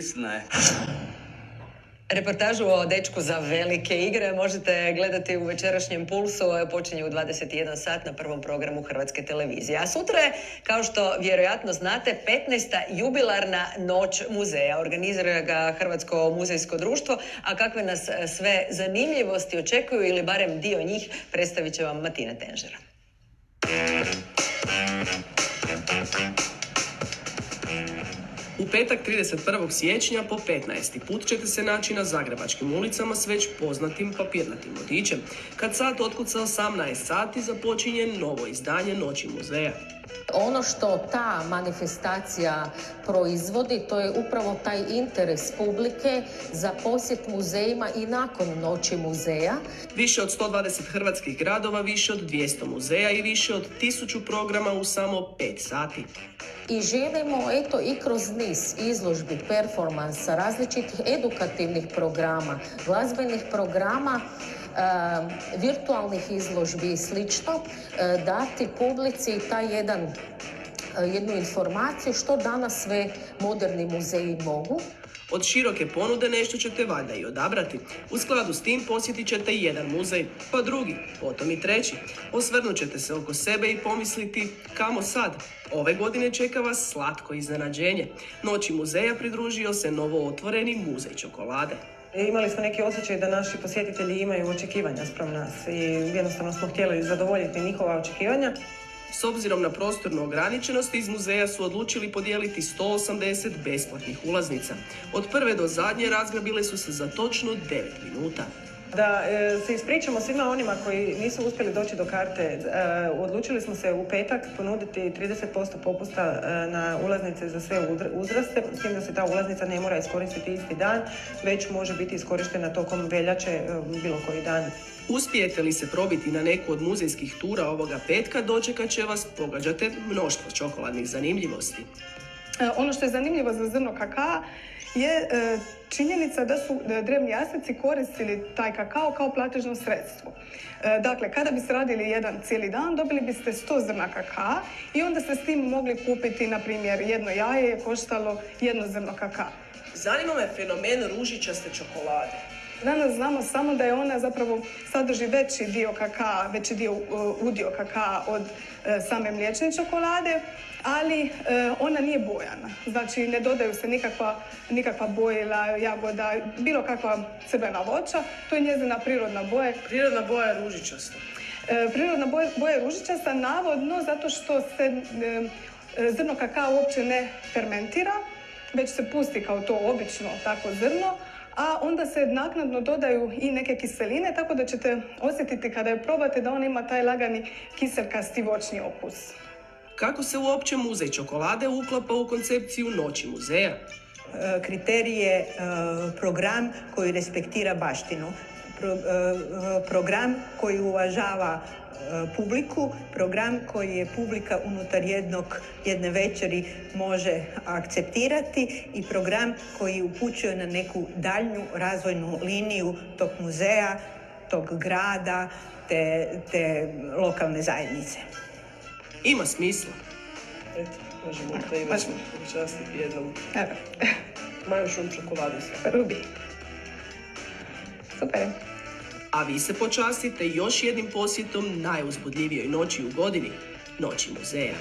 Istina je. Reportažu o dečku za velike igre možete gledati u večerašnjem Pulsu, počinje u 21 sat na prvom programu Hrvatske televizije. A sutra je, kao što vjerojatno znate, 15. jubilarna noć muzeja. Organizira ga Hrvatsko muzejsko društvo, a kakve nas sve zanimljivosti očekuju, ili barem dio njih, predstavit će vam Matina Tenžera. U petak 31. siječnja po 15. put ćete se naći na zagrebačkim ulicama s već poznatim papirnatim vodičem. Kad sat otkuca 18 sati započinje novo izdanje Noći muzeja. Ono što ta manifestacija proizvodi, to je upravo taj interes publike za posjet muzejima i nakon Noći muzeja. Više od 120 hrvatskih gradova, više od 200 muzeja i više od 1000 programa u samo 5 sati. I želimo, i kroz niz izložbi, performansa, različitih edukativnih programa, glazbenih programa, virtualnih izložbi i slično, dati publici jednu informaciju što danas sve moderni muzeji mogu. Od široke ponude nešto ćete valjda i odabrati. U skladu s tim posjetit ćete jedan muzej, pa drugi, potom i treći. Osvrnut ćete se oko sebe i pomisliti kamo sad. Ove godine čeka vas slatko iznenađenje. Noći muzeja pridružio se novo otvoreni muzej čokolade. Imali smo neki osjećaj da naši posjetitelji imaju očekivanja spram nas i jednostavno smo htjeli zadovoljiti njihova očekivanja. S obzirom na prostornu ograničenost, iz muzeja su odlučili podijeliti 180 besplatnih ulaznica. Od prve do zadnje razgrabile su se za točno 9 minuta. Da se ispričamo svima onima koji nisu uspjeli doći do karte, odlučili smo se u petak ponuditi 30% popusta na ulaznice za sve uzraste, s tim da se ta ulaznica ne mora iskoristiti isti dan, već može biti iskorištena tokom veljače bilo koji dan. Uspijete li se probiti na neku od muzejskih tura ovoga petka, dočekat će vas, pogađate, mnoštvo čokoladnih zanimljivosti. Ono što je zanimljivo za zrno kakaa je činjenica da su drevni Azteci koristili taj kakao kao platežno sredstvo. Dakle, kada biste radili jedan cijeli dan, dobili biste 100 zrna kakaa i onda ste s tim mogli kupiti, na primjer, jedno jaje je koštalo jedno zrno kakaa. Zanima me fenomen ružičaste čokolade. Danas znamo samo da je ona zapravo sadrži veći udio kakaa od same mliječne čokolade, ali ona nije bojana. Znači, ne dodaju se nikakva bojila, jagoda, bilo kakva crvena voća. To je njezina prirodna boja. Prirodna boja je ružičasta. Prirodna boja je ružičasta, navodno zato što se zrno kakaa uopće ne fermentira, već se pusti kao to obično tako zrno, a onda se naknadno dodaju i neke kiseline, tako da ćete osjetiti kada je probate da on ima taj lagani kiselkasti voćni okus. Kako se uopće muzej čokolade uklapa u koncepciju Noći muzeja? Kriterij je program koji respektira baštinu, program koji uvažava publiku, program koji je publika unutar jedne večeri može akceptirati i program koji upućuje na neku daljnju razvojnu liniju tog muzeja, tog grada, te lokalne zajednice. Ima smisla. Eto, možemo te imati počastiti jednom. Majušom čokoladu. Rubi. Super. A vi se počastite još jednim posjetom najuzbudljivijoj noći u godini, Noći muzeja.